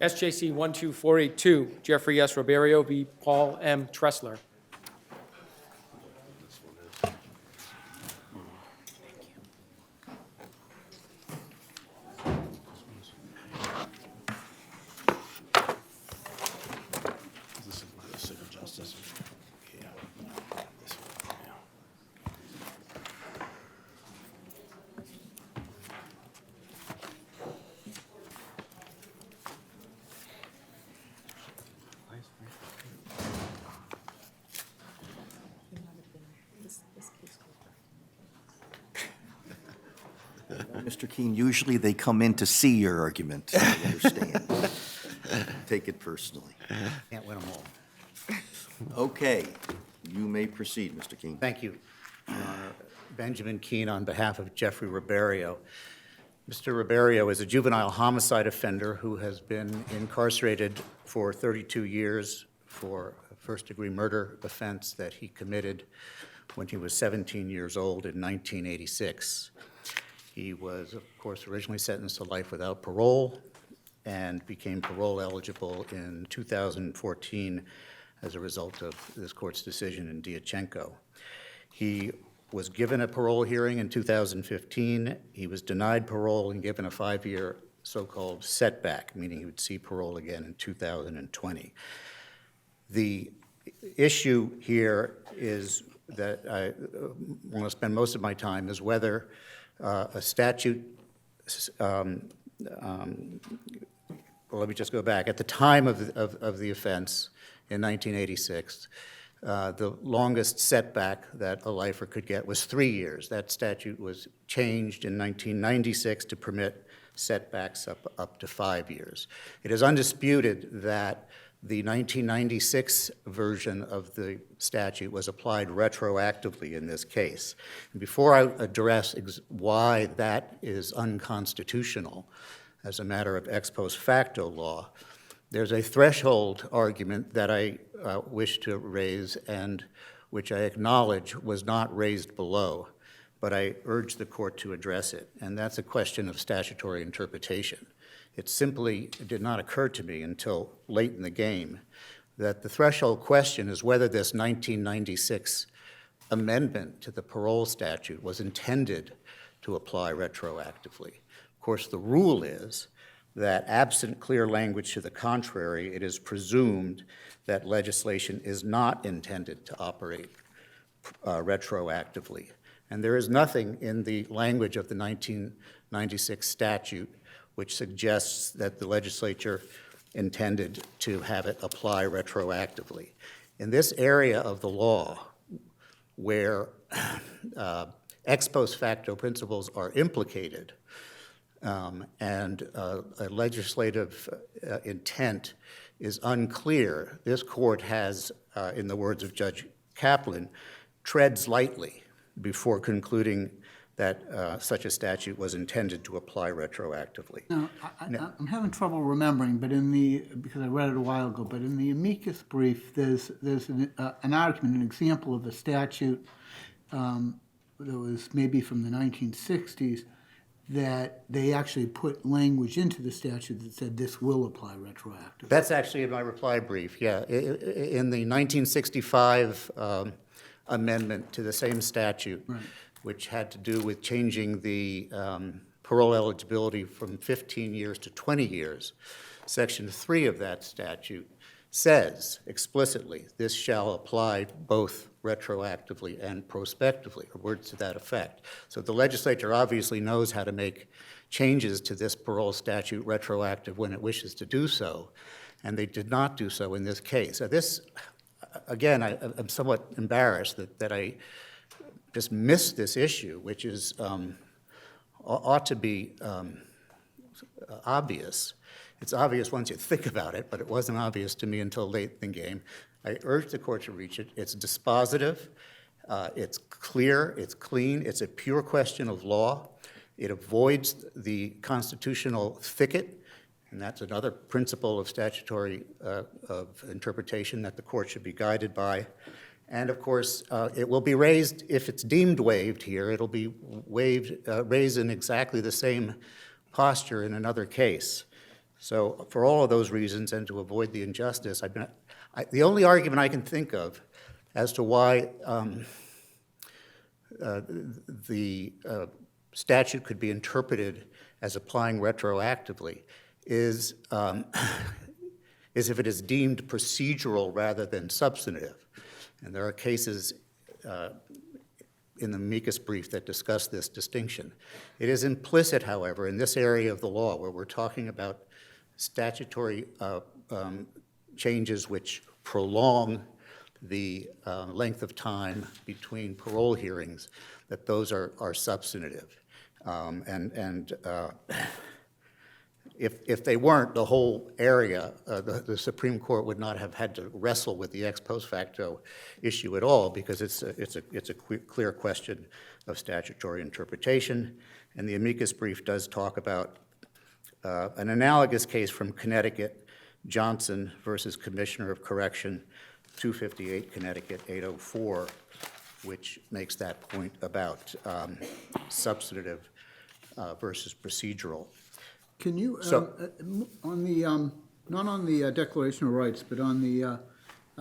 SJC-12482, Jeffrey S. Roberio v. Paul M. Treseler. This is my civil justice. Yeah. This one, yeah. Mr. Keene, usually they come in to see your argument, I understand. Take it personally. Can't win them all. Okay, you may proceed, Mr. Keene. Thank you, Your Honor. Benjamin Keene on behalf of Jeffrey Roberio. Mr. Roberio is a juvenile homicide offender who has been incarcerated for 32 years for a first-degree murder offense that he committed when he was 17 years old in 1986. He was, of course, originally sentenced to life without parole and became parole eligible in 2014 as a result of this court's decision in Diachenko. He was given a parole hearing in 2015. He was denied parole and given a 5-year so-called setback, meaning he would see parole again in 2020. The issue here is that I want to spend most of my time is whether a statute, well, let me just go back. At the time of the offense in 1986, the longest setback that a lifer could get was 3 years. That statute was changed in 1996 to permit setbacks up to 5 years. It is undisputed that the 1996 version of the statute was applied retroactively in this case. And before I address why that is unconstitutional as a matter of ex post facto law, there's a threshold argument that I wish to raise and which I acknowledge was not raised below, but I urge the court to address it, and that's a question of statutory interpretation. It simply did not occur to me until late in the game that the threshold question is whether this 1996 amendment to the parole statute was intended to apply retroactively. Of course, the rule is that absent clear language to the contrary, it is presumed that legislation is not intended to operate retroactively. And there is nothing in the language of the 1996 statute which suggests that the legislature intended to have it apply retroactively. In this area of the law, where ex post facto principles are implicated and a legislative intent is unclear, this court has, in the words of Judge Kaplan, treads lightly before concluding that such a statute was intended to apply retroactively. Now, I'm having trouble remembering, but because I read it a while ago, but in the amicus brief, there's an argument, an example of a statute that was maybe from the 1960s that they actually put language into the statute that said this will apply retroactively. That's actually in my reply brief, yeah. In the 1965 amendment to the same statute, right, which had to do with changing the parole eligibility from 15 years to 20 years. Section 3 of that statute says explicitly, this shall apply both retroactively and prospectively, or words to that effect. So the legislature obviously knows how to make changes to this parole statute retroactive when it wishes to do so, and they did not do so in this case. So this, again, I'm somewhat embarrassed that I just missed this issue, which is ought to be obvious. It's obvious once you think about it, but it wasn't obvious to me until late in the game. I urge the court to reach it. It's dispositive, it's clear, it's clean, it's a pure question of law. It avoids the constitutional thicket, and that's another principle of statutory of interpretation that the court should be guided by. And of course, it will be raised, if it's deemed waived here, it'll be raised in exactly the same posture in another case. So for all of those reasons, and to avoid the injustice, the only argument I can think of as to why the statute could be interpreted as applying retroactively is if it is deemed procedural rather than substantive. And there are cases in the amicus brief that discuss this distinction. It is implicit, however, in this area of the law where we're talking about statutory changes which prolong the length of time between parole hearings, that those are substantive. If they weren't, the whole area, the Supreme Court would not have had to wrestle with the ex post facto issue at all, because it's a clear question of statutory interpretation. And the amicus brief does talk about an analogous case from Connecticut, Johnson versus Commissioner of Correction, 258 Connecticut 804, which makes that point about substantive versus procedural. Can you, So- on the, not on the Declaration of Rights, but on the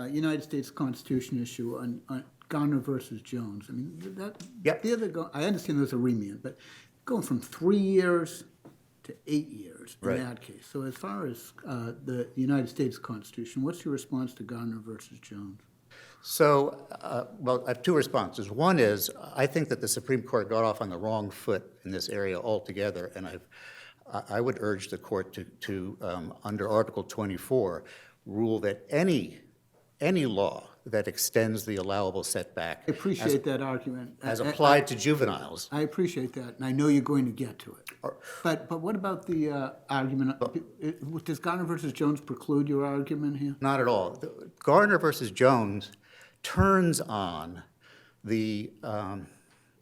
United States Constitution issue on Garner versus Jones, I mean, that, Yep. the other, I understand there's a remand, but going from 3 years to 8 years in Right. that case. So as far as the United States Constitution, what's your response to Garner versus Jones? So, well, I have two responses. One is, I think that the Supreme Court got off on the wrong foot in this area altogether, and I would urge the court to under Article 24, rule that any law that extends the allowable setback I appreciate that argument. as applied to juveniles. I appreciate that, and I know you're going to get to it. But what about the argument, does Garner versus Jones preclude your argument here? Not at all. Garner versus Jones turns on and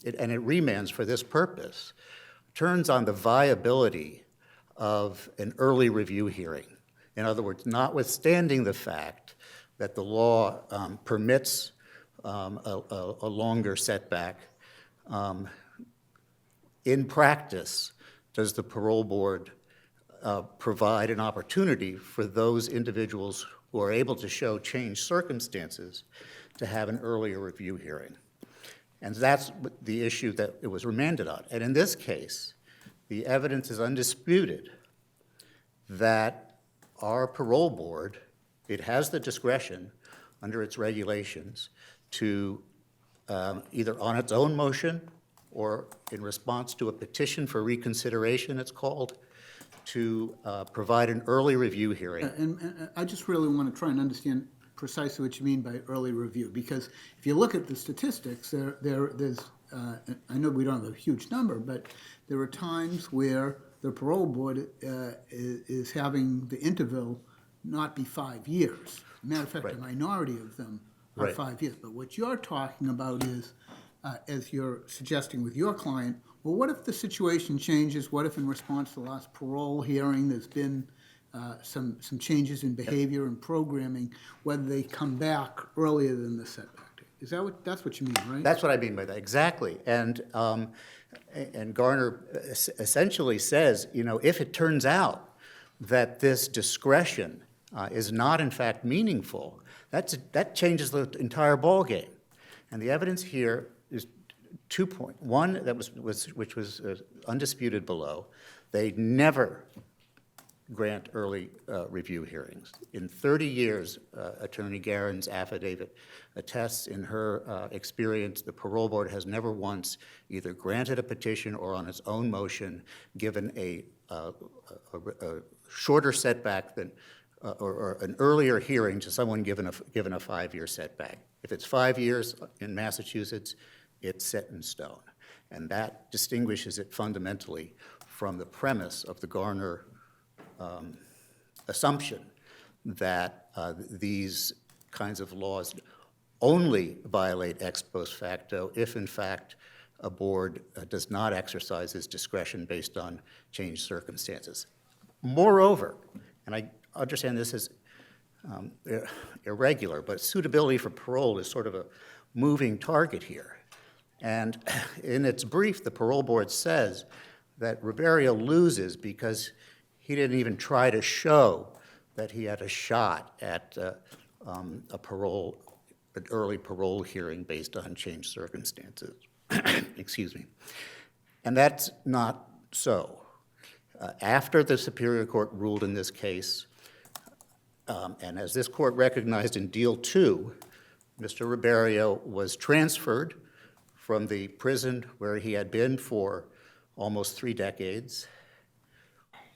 it remands for this purpose, turns on the viability of an early review hearing. In other words, notwithstanding the fact that the law permits a longer setback, in practice, does the parole board provide an opportunity for those individuals who are able to show changed circumstances to have an earlier review hearing? And that's the issue that it was remanded on. And in this case, the evidence is undisputed that our parole board, it has the discretion under its regulations to either on its own motion or in response to a petition for reconsideration, it's called, to provide an early review hearing. And I just really want to try and understand precisely what you mean by early review, because if you look at the statistics, there's, I know we don't have a huge number, but there are times where the parole board is having the interval not be 5 years. Matter of fact, Right. a minority of them are Right. 5 years. But what you're talking about is, as you're suggesting with your client, well, what if the situation changes? What if in response to the last parole hearing, there's been some changes in behavior and programming, whether they come back earlier than the setback date? Is that that's what you mean, right? That's what I mean by that, exactly. And Garner essentially says, if it turns out that this discretion is not in fact meaningful, that changes the entire ballgame. And the evidence here is 2 points. One, which was undisputed below, they never grant early review hearings. In 30 years, Attorney Guerin's affidavit attests in her experience, the parole board has never once either granted a petition or on its own motion given a shorter setback than, or an earlier hearing to someone given a 5-year setback. If it's 5 years in Massachusetts, it's set in stone. And that distinguishes it fundamentally from the premise of the Garner assumption that these kinds of laws only violate ex post facto if, in fact, a board does not exercise its discretion based on changed circumstances. Moreover, and I understand this is irregular, but suitability for parole is sort of a moving target here. And in its brief, the parole board says that Roberio loses because he didn't even try to show that he had a shot at an early parole hearing based on changed circumstances. Excuse me. And that's not so. After the Superior Court ruled in this case, and as this court recognized in Deal 2, Mr. Roberio was transferred from the prison where he had been for almost 3 decades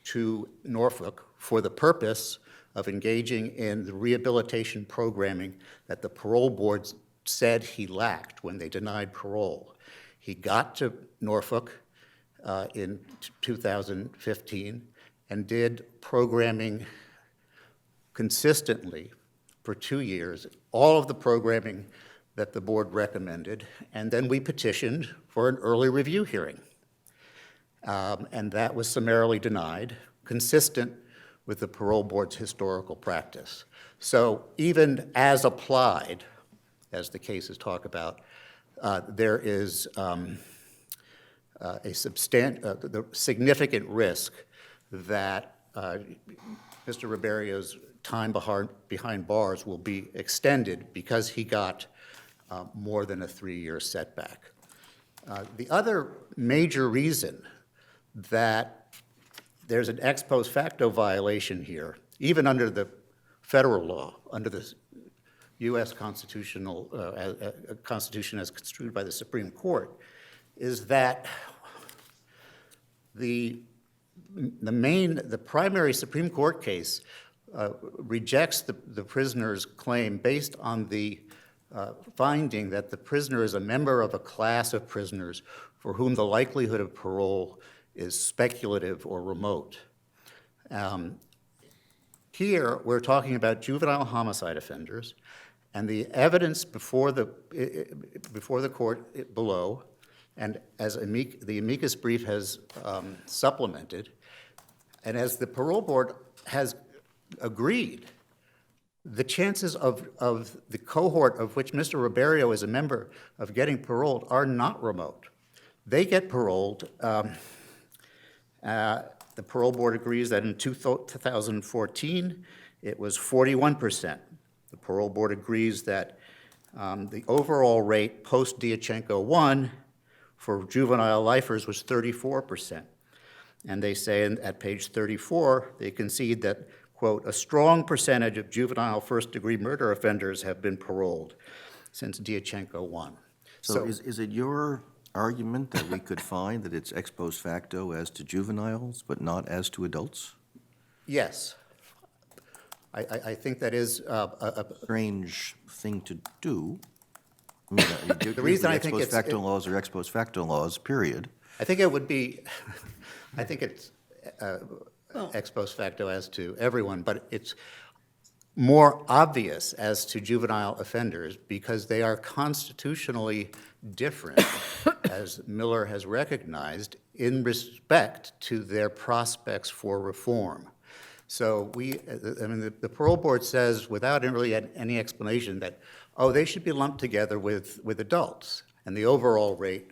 to Norfolk for the purpose of engaging in the rehabilitation programming that the parole board said he lacked when they denied parole. He got to Norfolk in 2015 and did programming consistently for 2 years, all of the programming that the board recommended, and then we petitioned for an early review hearing. And that was summarily denied, consistent with the parole board's historical practice. So even as applied, as the cases talk about, there is the significant risk that Mr. Roberio's time behind bars will be extended because he got more than a 3-year setback. The other major reason that there's an ex post facto violation here, even under the federal law, under the U.S. Constitution as construed by the Supreme Court, is that the primary Supreme Court case rejects the prisoner's claim based on the finding that the prisoner is a member of a class of prisoners for whom the likelihood of parole is speculative or remote. Here, we're talking about juvenile homicide offenders, and the evidence before the court below, and as the amicus brief has supplemented, and as the parole board has agreed, the chances of the cohort of which Mr. Roberio is a member of getting paroled are not remote. They get paroled. The parole board agrees that in 2014, it was 41%. The parole board agrees that the overall rate post-Diachenko 1 for juvenile lifers was 34%. And they say at page 34, they concede that, quote, a strong percentage of juvenile first-degree murder offenders have been paroled since Diachenko 1. So is it your argument that we could find that it's ex post facto as to juveniles, but not as to adults? Yes. I think that is a Strange thing to do. I mean, The reason I think ex post it's- facto laws are ex post facto laws, period. I think it would be, I think it's ex post facto as to everyone, but it's more obvious as to juvenile offenders because they are constitutionally different, as Miller has recognized, in respect to their prospects for reform. So the parole board says, without really any explanation, that, oh, they should be lumped together with adults. And the overall rate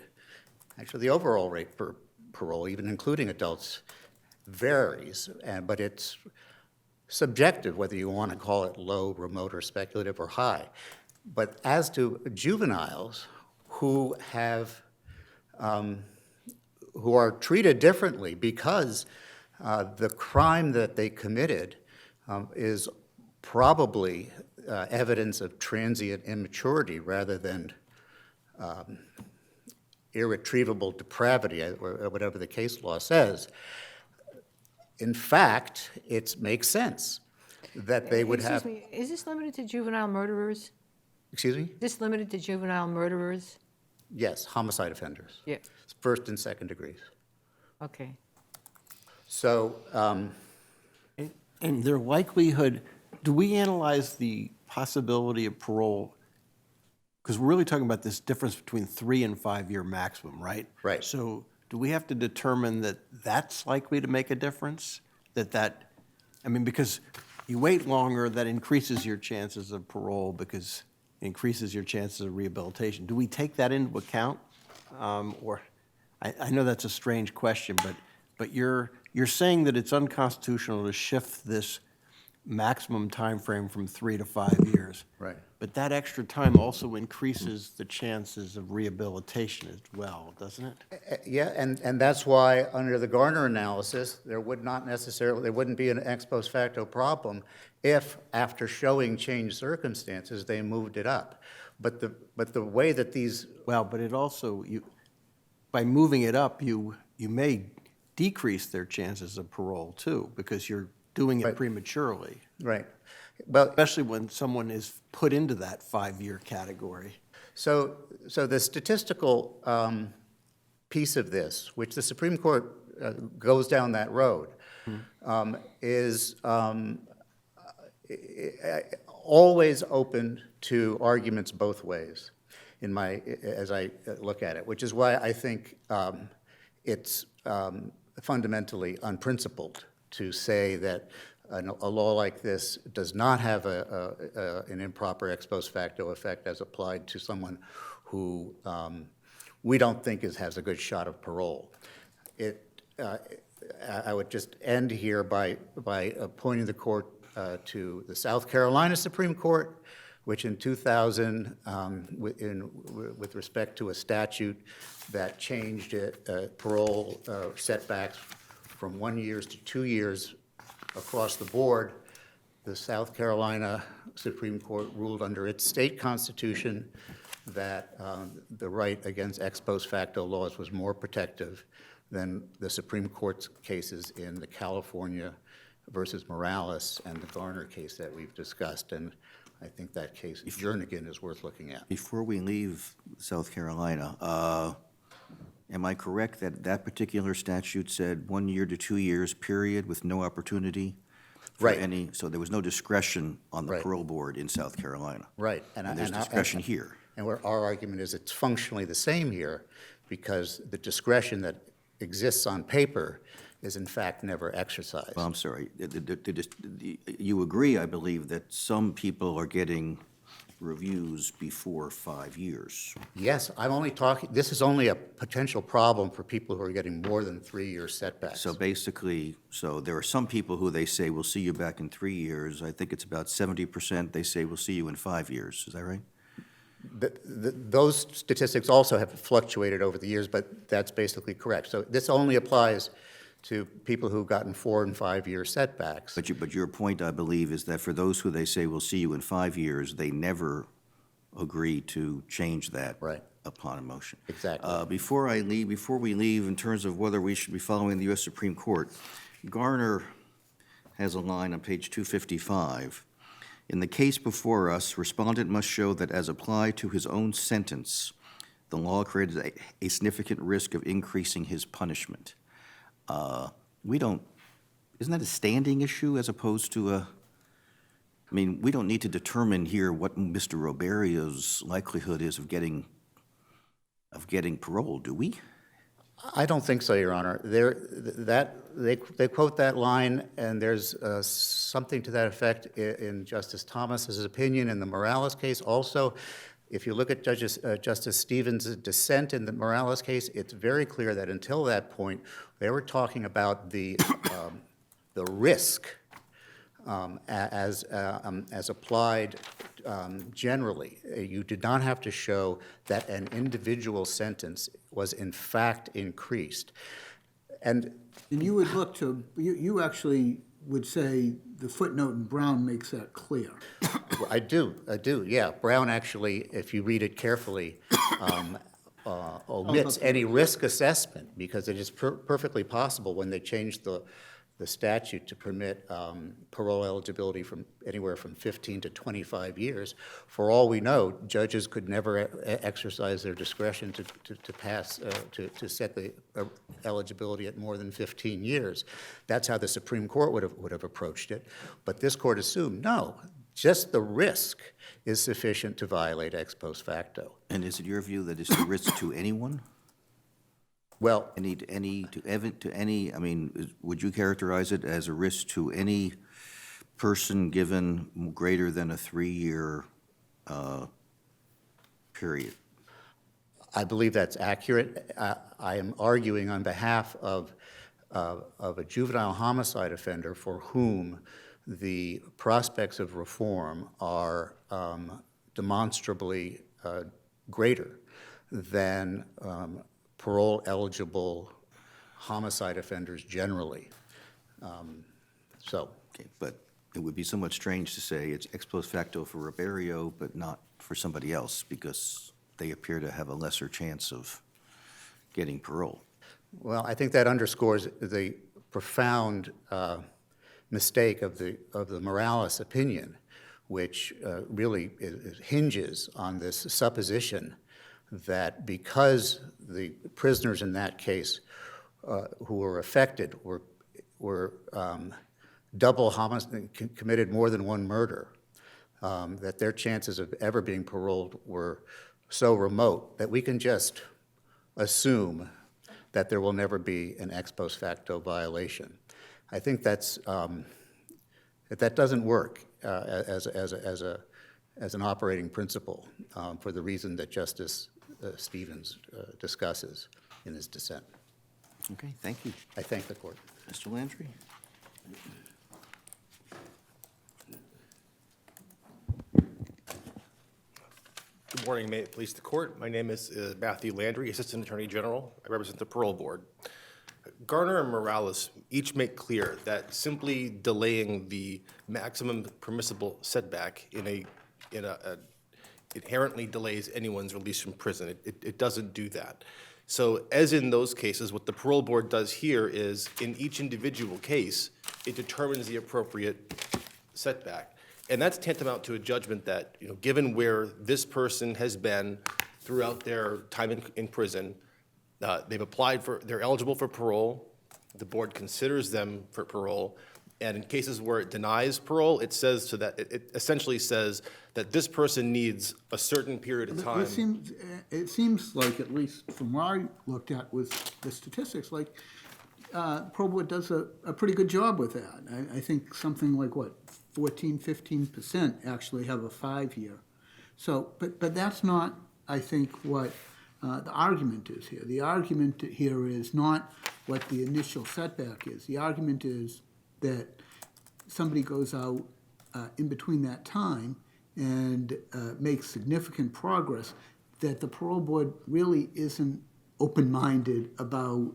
for parole, even including adults, varies, but it's subjective whether you want to call it low, remote, or speculative, or high. But as to juveniles who are treated differently because the crime that they committed is probably evidence of transient immaturity rather than irretrievable depravity, or whatever the case law says. In fact, it makes sense that they would have... Excuse me, is this limited to juvenile murderers? Excuse me? Is this limited to juvenile murderers? Yes, homicide offenders. Yeah. First and second degrees. Okay. So, And their likelihood, do we analyze the possibility of parole? Because we're really talking about this difference between 3 and 5 year maximum, right? Right. So do we have to determine that that's likely to make a difference? Because you wait longer, that increases your chances of parole because it increases your chances of rehabilitation. Do we take that into account? I know that's a strange question, but your you're saying that it's unconstitutional to shift this maximum time frame from 3 to 5 years. Right. But that extra time also increases the chances of rehabilitation as well, doesn't it? Yeah, and that's why, under the Garner analysis, there wouldn't be an ex post facto problem if, after showing changed circumstances, they moved it up. But the way that these, Well, but it also, by moving it up, you may decrease their chances of parole too, because you're doing it Right. prematurely, right, well, especially when someone is put into that 5-year category. so the statistical piece of this, which the Supreme Court goes down that road, is always open to arguments both ways as I look at it, which is why I think it's fundamentally unprincipled to say that a law like this does not have an improper ex post facto effect as applied to someone who we don't think has a good shot of parole. I would just end here by pointing the court to the South Carolina Supreme Court, which in 2000, with respect to a statute that changed parole setbacks from 1 year to 2 years across the board, the South Carolina Supreme Court ruled under its state constitution that the right against ex post facto laws was more protective than the Supreme Court's cases in the California versus Morales and the Garner case that we've discussed. And I think that case, Jernigan, is worth looking at. Before we leave South Carolina, am I correct that that particular statute said 1 year to 2 years, period, with no opportunity for Right. any, so there was no discretion on the Right. parole board in South Carolina? Right. And there's discretion here. And our argument is it's functionally the same here because the discretion that exists on paper is in fact never exercised. Well, I'm sorry. You agree, I believe, that some people are getting reviews before 5 years. Yes, I'm only talking, this is only a potential problem for people who are getting more than 3-year setbacks. So basically, so there are some people who they say, we'll see you back in 3 years. I think it's about 70% they say, we'll see you in 5 years. Is that right? Those statistics also have fluctuated over the years, but that's basically correct. So this only applies to people who've gotten 4 and 5 year setbacks. But your point, I believe, is that for those who they say, we'll see you in 5 years, they never agree to change that Right. upon a motion. Exactly. Before we leave, in terms of whether we should be following the U.S. Supreme Court, Garner has a line on page 255. In the case before us, respondent must show that as applied to his own sentence, the law created a significant risk of increasing his punishment. Isn't that a standing issue as opposed to we don't need to determine here what Mr. Roberio's likelihood is of getting parole, do we? I don't think so, Your Honor. They quote that line, and there's something to that effect in Justice Thomas's opinion in the Morales case. Also, if you look at Justice Stevens' dissent in the Morales case, it's very clear that until that point, they were talking about the risk as applied generally. You did not have to show that an individual sentence was in fact increased. And you would look to, you actually would say the footnote in Brown makes that clear. I do, yeah. Brown actually, if you read it carefully, omits any risk assessment because it is perfectly possible when they changed the statute to permit parole eligibility from anywhere from 15 to 25 years. For all we know, judges could never exercise their discretion to set the eligibility at more than 15 years. That's how the Supreme Court would have approached it. But this court assumed, no, just the risk is sufficient to violate ex post facto. And is it your view that it's a risk to anyone? Well, Would you characterize it as a risk to any person given greater than a 3-year period? I believe that's accurate. I am arguing on behalf of of a juvenile homicide offender for whom the prospects of reform are demonstrably greater than parole-eligible homicide offenders generally. So, Okay, but it would be somewhat strange to say it's ex post facto for Roberio, but not for somebody else, because they appear to have a lesser chance of getting parole. well, I think that underscores the profound mistake of the Morales opinion, which really hinges on this supposition that because the prisoners in that case who were affected were double homicide, committed more than one murder, that their chances of ever being paroled were so remote that we can just assume that there will never be an ex post facto violation. I think that doesn't work as an operating principle for the reason that Justice Stevens discusses in his dissent. Okay, thank you. I thank the court. Mr. Landry? Good morning, may it please the court. My name is Matthew Landry, Assistant Attorney General. I represent the Parole Board. Garner and Morales each make clear that simply delaying the maximum permissible setback inherently delays anyone's release from prison. It doesn't do that. So as in those cases, what the Parole Board does here is, in each individual case, it determines the appropriate setback. And that's tantamount to a judgment that, given where this person has been throughout their time in prison, they're eligible for parole, the board considers them for parole, and in cases where it denies parole, it essentially says that this person needs a certain period of time. It seems like, at least from what I looked at with the statistics, like Parole Board does a pretty good job with that. I think something like, 15% actually have a 5-year. So, but that's not, I think, what the argument is here. The argument here is not what the initial setback is. The argument is that somebody goes out in between that time and makes significant progress, that the Parole Board really isn't open-minded about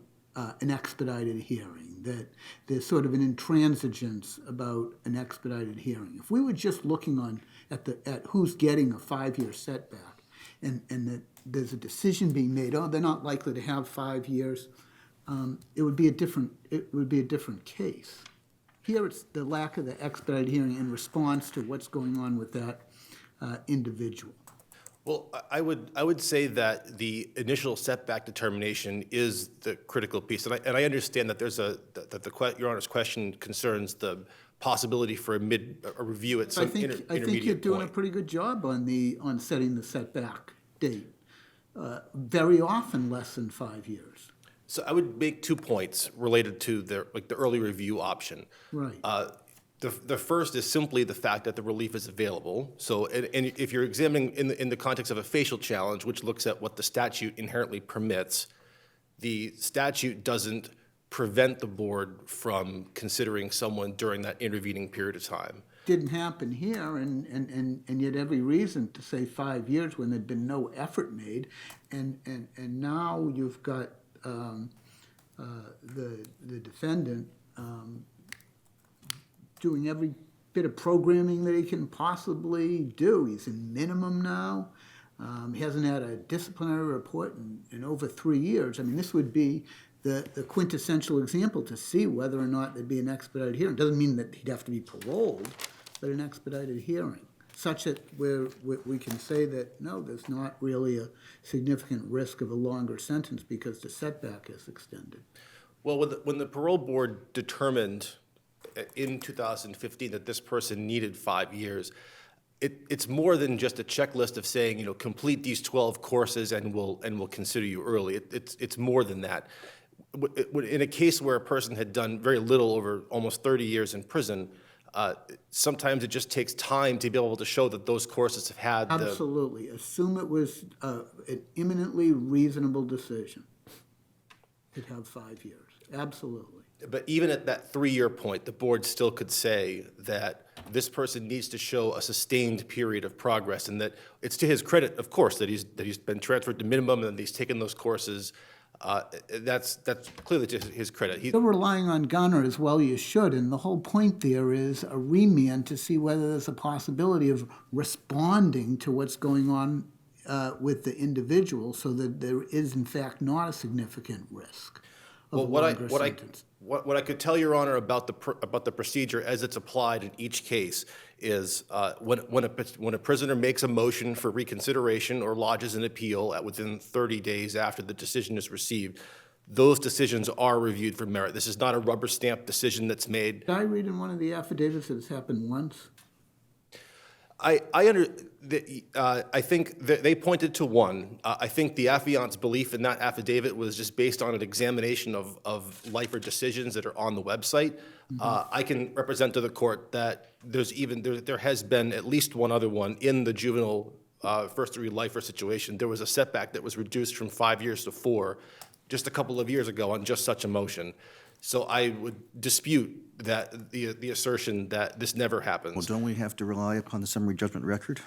an expedited hearing, that there's sort of an intransigence about an expedited hearing. If we were just looking at who's getting a 5-year setback, and that there's a decision being made, they're not likely to have 5 years, it would be a different case. Here it's the lack of the expedited hearing in response to what's going on with that individual. Well, I would say that the initial setback determination is the critical piece, and I understand that Your Honor's question concerns the possibility for a review at some intermediate point. I think you're doing a pretty good job on setting the setback date. Very often less than 5 years. So I would make 2 points related to the early review option. Right. The first is simply the fact that the relief is available. So, and if you're examining in the context of a facial challenge, which looks at what the statute inherently permits, the statute doesn't prevent the board from considering someone during that intervening period of time. Didn't happen here, and yet every reason to say 5 years when there'd been no effort made, and now you've got the defendant doing every bit of programming that he can possibly do. He's in minimum now. He hasn't had a disciplinary report in over 3 years. I mean, this would be the quintessential example to see whether or not there'd be an expedited hearing. Doesn't mean that he'd have to be paroled, but an expedited hearing, such that we can say that, no, there's not really a significant risk of a longer sentence because the setback is extended. Well, when the parole board determined in 2015 that this person needed 5 years, it's more than just a checklist of saying, complete these 12 courses and we'll consider you early. It's more than that. In a case where a person had done very little over almost 30 years in prison, sometimes it just takes time to be able to show that those courses have had Absolutely. Assume it was an imminently reasonable decision. It'd have 5 years. Absolutely. But even at that 3-year point, the board still could say that this person needs to show a sustained period of progress, and that it's to his credit, of course, that he's been transferred to minimum and he's taken those courses. That's clearly to his credit. You're relying on Gunner as well you should, and the whole point there is a remand to see whether there's a possibility of responding to what's going on with the individual so that there is in fact not a significant risk of a longer sentence. What I could tell Your Honor about the procedure as it's applied in each case is when a prisoner makes a motion for reconsideration or lodges an appeal within 30 days after the decision is received, those decisions are reviewed for merit. This is not a rubber stamp decision that's made. Did I read in one of the affidavits that it's happened once? I think that they pointed to one. I think the affiant's belief in that affidavit was just based on an examination of lifer decisions that are on the website. I can represent to the court that there has been at least one other one in the juvenile first-degree lifer situation. There was a setback that was reduced from 5 years to 4 just a couple of years ago on just such a motion. So I would dispute that the assertion that this never happens. Well, don't we have to rely upon the summary judgment record?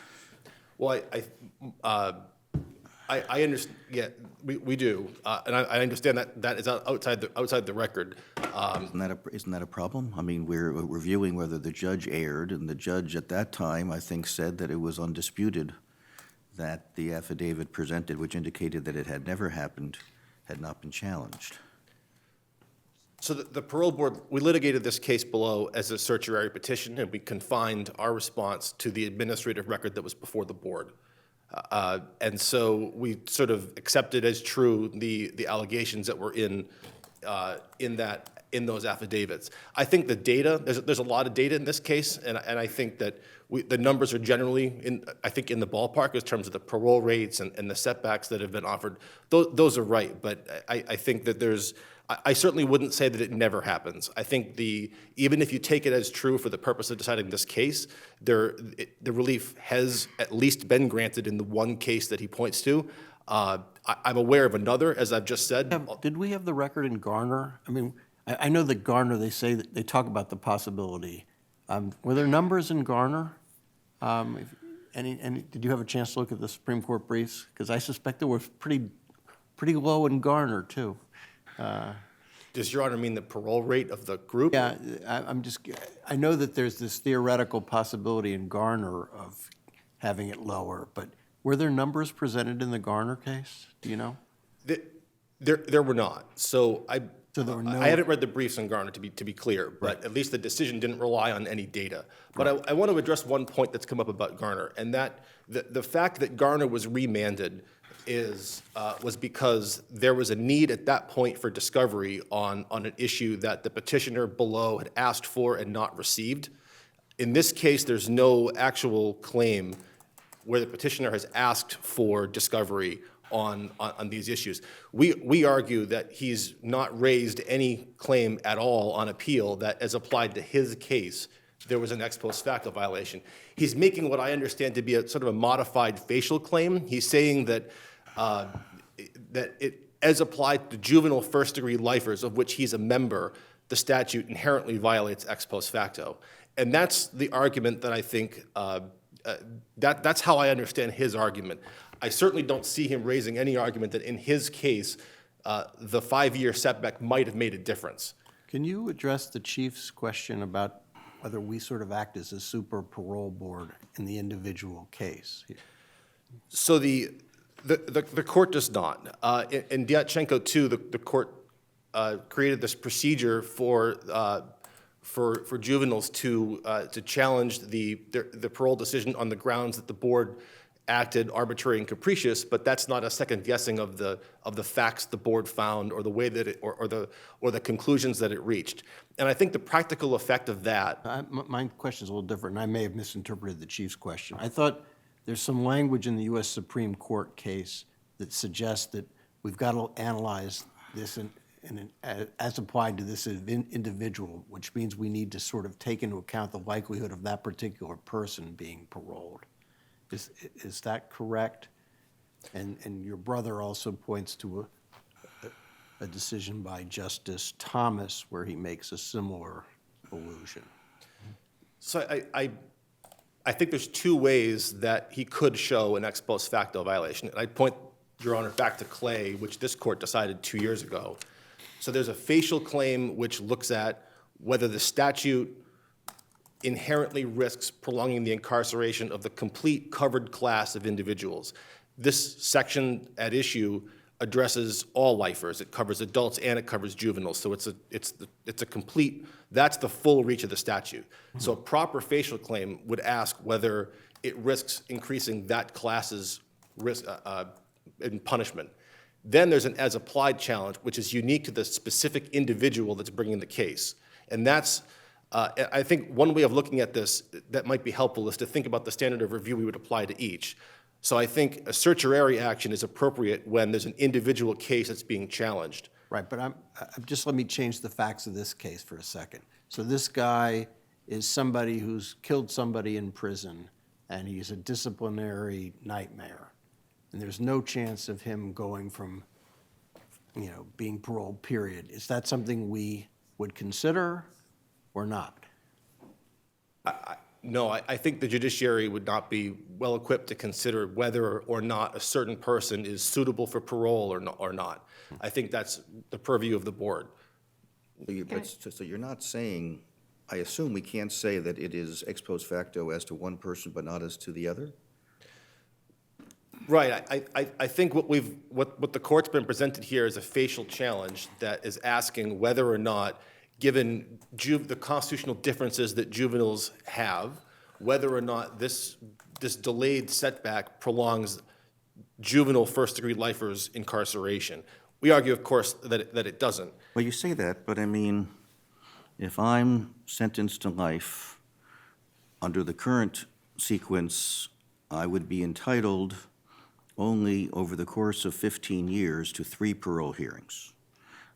Well, I understand. Yeah, we do, and I understand that is outside the record. Isn't that a problem? I mean, we're reviewing whether the judge erred, and the judge at that time, I think, said that it was undisputed that the affidavit presented, which indicated that it had never happened, had not been challenged. So the parole board, we litigated this case below as a certiorari petition, and we confined our response to the administrative record that was before the board. And so we sort of accepted as true the allegations that were in those affidavits. I think the data, there's a lot of data in this case, and I think that the numbers are generally in the ballpark in terms of the parole rates and the setbacks that have been offered. Those are right, but I think that I certainly wouldn't say that it never happens. I think even if you take it as true for the purpose of deciding this case, the relief has at least been granted in the one case that he points to. I'm aware of another, as I've just said. Did we have the record in Garner? I mean, I know that Garner, they say that they talk about the possibility. Were there numbers in Garner? Did you have a chance to look at the Supreme Court briefs? Because I suspect they were pretty low in Garner, too. Does Your Honor mean the parole rate of the group? Yeah, I know that there's this theoretical possibility in Garner of having it lower, but were there numbers presented in the Garner case? Do you know? There were not. So there were no. I haven't read the briefs on Garner to be clear, but at least the decision didn't rely on any data. But I want to address one point that's come up about Garner, and that the fact that Garner was remanded was because there was a need at that point for discovery on an issue that the petitioner below had asked for and not received. In this case, there's no actual claim where the petitioner has asked for discovery on these issues. We argue that he's not raised any claim at all on appeal that, as applied to his case, there was an ex post facto violation. He's making what I understand to be a sort of a modified facial claim. He's saying that it, as applied to juvenile first-degree lifers, of which he's a member, the statute inherently violates ex post facto. And that's the argument that I think, that's how I understand his argument. I certainly don't see him raising any argument that in his case, the 5-year setback might have made a difference. Can you address the Chief's question about whether we sort of act as a super parole board in the individual case? So the court does not. In Dyatchenko 2, the court created this procedure for juveniles to challenge the parole decision on the grounds that the board acted arbitrary and capricious, but that's not a second guessing of the facts the board found or the way that it or the conclusions that it reached. And I think the practical effect of that. My question is a little different, and I may have misinterpreted the Chief's question. I thought there's some language in the U.S. Supreme Court case that suggests that we've got to analyze this as applied to this individual, which means we need to sort of take into account the likelihood of that particular person being paroled. Is that correct? And your brother also points to a decision by Justice Thomas where he makes a similar allusion. So I think there's two ways that he could show an ex post facto violation. And I'd point, Your Honor, back to Clay, which this court decided 2 years ago. So there's a facial claim which looks at whether the statute inherently risks prolonging the incarceration of the complete covered class of individuals. This section at issue addresses all lifers. It covers adults and it covers juveniles. So it's a complete, that's the full reach of the statute. So a proper facial claim would ask whether it risks increasing that class's risk in punishment. Then there's an as-applied challenge, which is unique to the specific individual that's bringing the case. And that's, I think one way of looking at this that might be helpful is to think about the standard of review we would apply to each. So I think a certiorari action is appropriate when there's an individual case that's being challenged. Right, but just let me change the facts of this case for a second. So this guy is somebody who's killed somebody in prison, and he's a disciplinary nightmare. And there's no chance of him going from, being paroled, period. Is that something we would consider or not? No, I think the judiciary would not be well-equipped to consider whether or not a certain person is suitable for parole or not. I think that's the purview of the board. So you're not saying, I assume we can't say that it is ex post facto as to one person but not as to the other? Right. I think what the court's been presented here is a facial challenge that is asking whether or not, given the constitutional differences that juveniles have, whether or not this delayed setback prolongs juvenile first-degree lifers' incarceration. We argue, of course, that it doesn't. Well, you say that, but I mean, if I'm sentenced to life, under the current sequence, I would be entitled only over the course of 15 years to 3 parole hearings.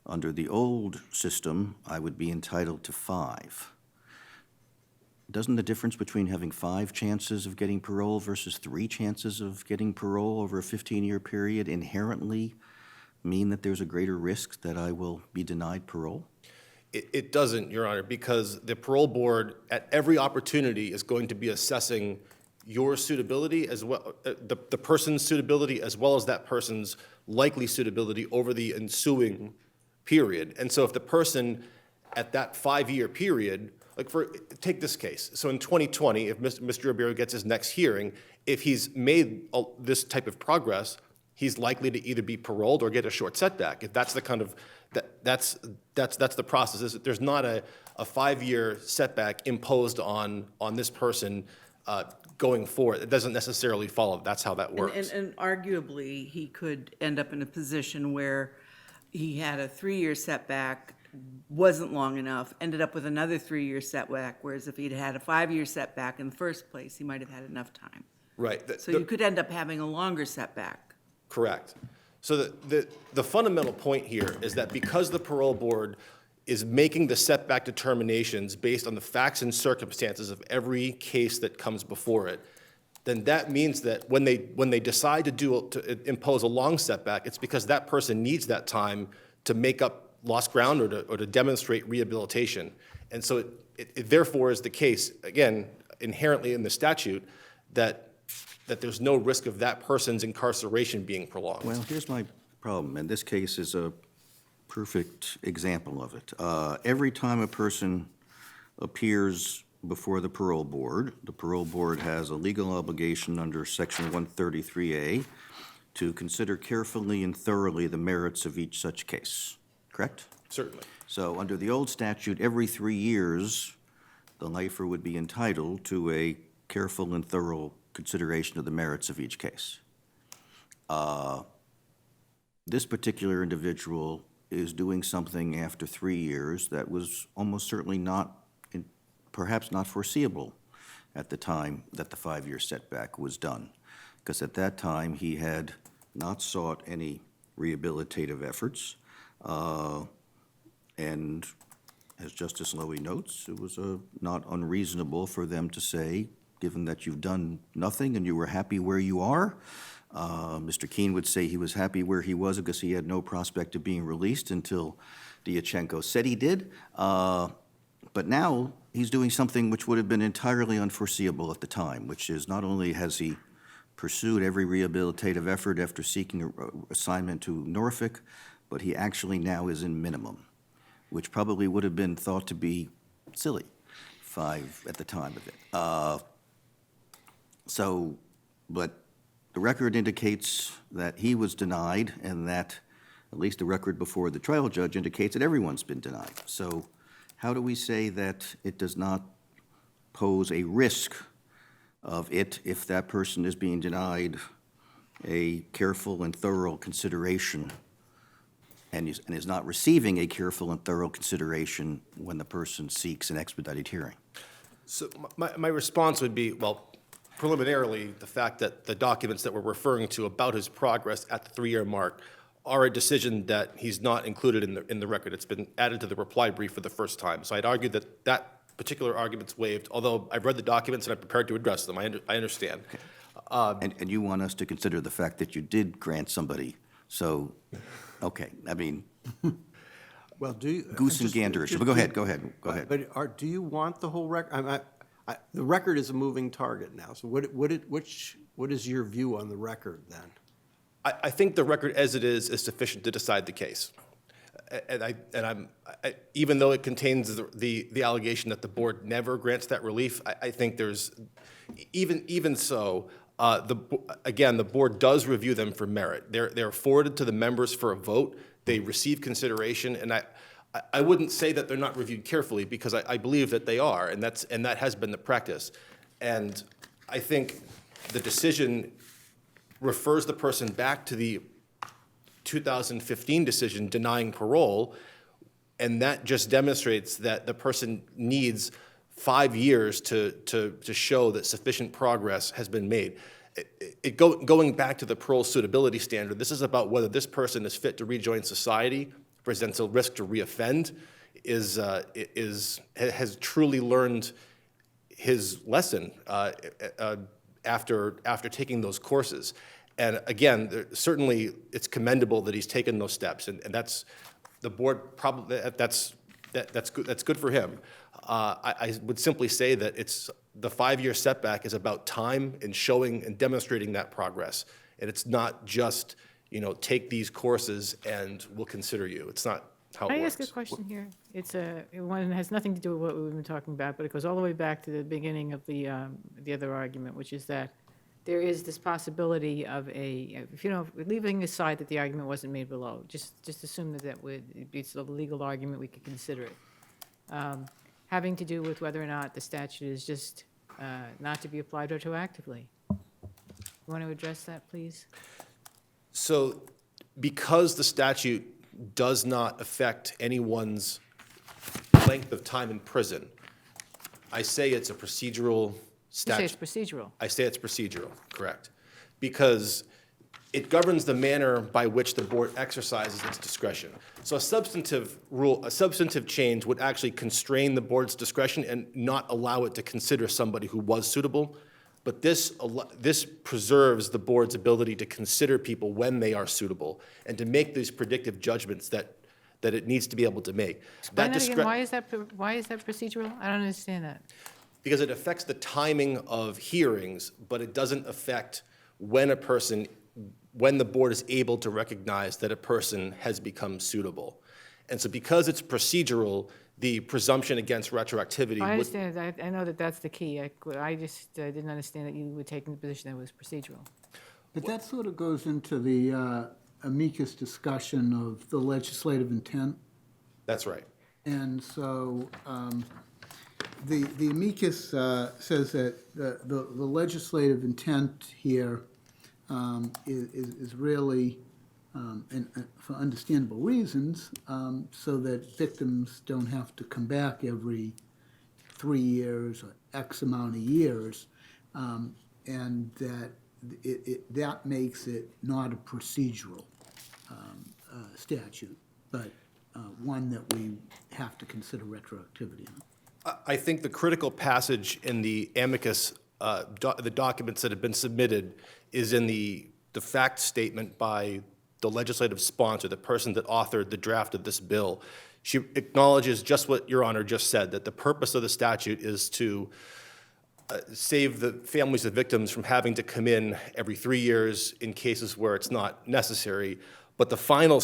Under the old system, I would be entitled to 5. Doesn't the difference between having 5 chances of getting parole versus 3 chances of getting parole over a 15-year period inherently mean that there's a greater risk that I will be denied parole? It doesn't, Your Honor, because the parole board at every opportunity is going to be assessing your suitability as well, the person's suitability as well as that person's likely suitability over the ensuing period. And so if the person at that 5-year period, take this case. So in 2020, if Mr. Roberio gets his next hearing, if he's made this type of progress, he's likely to either be paroled or get a short setback. If that's the kind of, that's the process. There's not a 5-year setback imposed on this person going forward. It doesn't necessarily follow. That's how that works. And arguably, he could end up in a position where he had a 3-year setback, wasn't long enough, ended up with another 3-year setback, whereas if he'd had a 5-year setback in the first place, he might have had enough time. Right. So you could end up having a longer setback. Correct. So the fundamental point here is that because the parole board is making the setback determinations based on the facts and circumstances of every case that comes before it, then that means that when they decide to impose a long setback, it's because that person needs that time to make up lost ground or to demonstrate rehabilitation. And so it therefore is the case, again, inherently in the statute, that there's no risk of that person's incarceration being prolonged. Well, here's my problem, and this case is a perfect example of it. Every time a person appears before the parole board has a legal obligation under Section 133A to consider carefully and thoroughly the merits of each such case, correct? Certainly. So under the old statute, every 3 years, the lifer would be entitled to a careful and thorough consideration of the merits of each case. This particular individual is doing something after 3 years that was almost certainly perhaps not foreseeable at the time that the 5-year setback was done, because at that time he had not sought any rehabilitative efforts, and as Justice Lowy notes, it was not unreasonable for them to say, given that you've done nothing and you were happy where you are, Mr. Keene would say he was happy where he was because he had no prospect of being released until Diachenko said he did. But now he's doing something which would have been entirely unforeseeable at the time, which is not only has he pursued every rehabilitative effort after seeking assignment to Norfolk, but he actually now is in minimum, which probably would have been thought to be silly, 5 at the time of it. But the record indicates that he was denied, and that, at least the record before the trial judge indicates that everyone's been denied. So how do we say that it does not pose a risk of it if that person is being denied a careful and thorough consideration and is not receiving a careful and thorough consideration when the person seeks an expedited hearing? So my response would be, well, preliminarily, the fact that the documents that we're referring to about his progress at the 3-year mark are a decision that he's not included in the record. It's been added to the reply brief for the first time. So I'd argue that that particular argument's waived, although I've read the documents and I'm prepared to address them. I understand. And you want us to consider the fact that you did grant somebody, so, okay, I mean, Well, do you? goose and gander issue, but go ahead. But do you want the whole record? The record is a moving target now, so what is your view on the record then? I think the record as it is sufficient to decide the case. Even though it contains the allegation that the board never grants that relief, I think there's, even so, again, the board does review them for merit. They're forwarded to the members for a vote. They receive consideration, and I wouldn't say that they're not reviewed carefully, because I believe that they are, and that has been the practice. And I think the decision refers the person back to the 2015 decision denying parole, and that just demonstrates that the person needs 5 years to show that sufficient progress has been made. Going back to the parole suitability standard, this is about whether this person is fit to rejoin society, presents a risk to reoffend, has truly learned his lesson after taking those courses. And again, certainly it's commendable that he's taken those steps, and that's the board probably that's good for him. I would simply say that it's the 5-year setback is about time and showing and demonstrating that progress, and it's not just take these courses and we'll consider you. It's not how it Can I works. ask a question here? It's one that has nothing to do with what we've been talking about, but it goes all the way back to the beginning of the other argument, which is that there is this possibility of leaving aside that the argument wasn't made below, just assume that it's a legal argument, we could consider it. Having to do with whether or not the statute is just not to be applied retroactively. You want to address that, please? So because the statute does not affect anyone's length of time in prison, I say it's a procedural statute. You say it's procedural. I say it's procedural, correct. Because it governs the manner by which the board exercises its discretion. So a substantive change would actually constrain the board's discretion and not allow it to consider somebody who was suitable. But this preserves the board's ability to consider people when they are suitable and to make these predictive judgments that it needs to be able to make. Explain that again. Why is that procedural? I don't understand that. Because it affects the timing of hearings, but it doesn't affect when the board is able to recognize that a person has become suitable. And so because it's procedural, the presumption against retroactivity I would... understand. I know that that's the key. I just didn't understand that you were taking the position that it was procedural. But that sort of goes into the amicus discussion of the legislative intent. That's right. And so the amicus says that the legislative intent here is really, and for understandable reasons, so that victims don't have to come back every 3 years or X amount of years, and that that makes it not a procedural statute, but one that we have to consider retroactivity on. I think the critical passage in the amicus, the documents that have been submitted, is in the the fact statement by the legislative sponsor, the person that authored the draft of this bill. She acknowledges just what Your Honor just said, that the purpose of the statute is to save the families of victims from having to come in every 3 years in cases where it's not necessary. But the final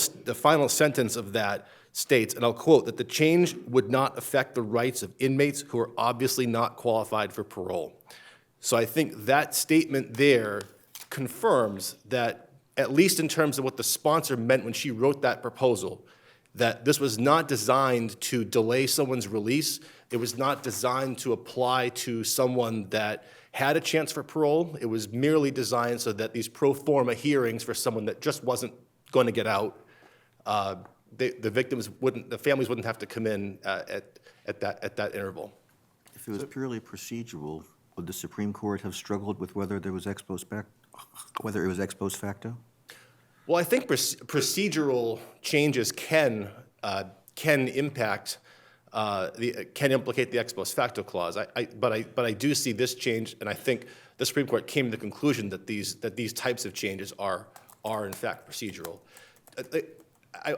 sentence of that states, and I'll quote, that the change would not affect the rights of inmates who are obviously not qualified for parole. So I think that statement there confirms that, at least in terms of what the sponsor meant when she wrote that proposal, that this was not designed to delay someone's release. It was not designed to apply to someone that had a chance for parole. It was merely designed so that these pro forma hearings for someone that just wasn't going to get out, the victims wouldn't, the families wouldn't have to come in at that interval. If it was purely procedural, would the Supreme Court have struggled with whether there was whether it was ex post facto? Well, I think procedural changes can impact, can implicate the ex post facto clause. But I do see this change, and I think the Supreme Court came to the conclusion that these types of changes are in fact procedural.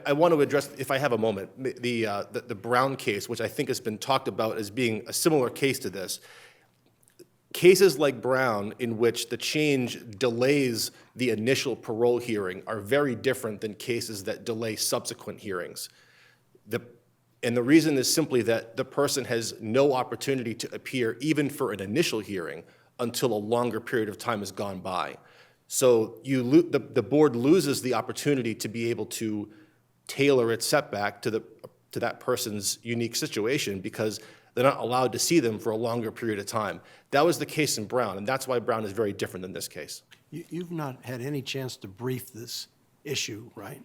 I want to address, if I have a moment, the Brown case, which I think has been talked about as being a similar case to this. Cases like Brown, in which the change delays the initial parole hearing, are very different than cases that delay subsequent hearings. And the reason is simply that the person has no opportunity to appear even for an initial hearing until a longer period of time has gone by. So the board loses the opportunity to be able to tailor its setback to that person's unique situation, because they're not allowed to see them for a longer period of time. That was the case in Brown, and that's why Brown is very different than this case. You've not had any chance to brief this issue, right?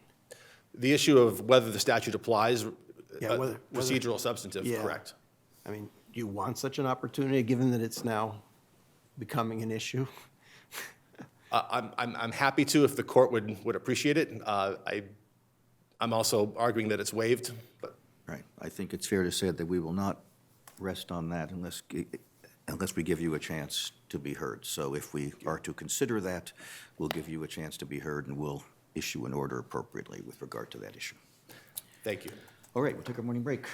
The issue of whether the statute applies, Yeah, whether- procedural, substantive, Yeah. correct. I mean, do you want such an opportunity, given that it's now becoming an issue? I'm happy to if the court would appreciate it. I'm also arguing that it's waived, but Right. I think it's fair to say that we will not rest on that unless we give you a chance to be heard. So if we are to consider that, we'll give you a chance to be heard, and we'll issue an order appropriately with regard to that issue. thank you. All right, we'll take our morning break.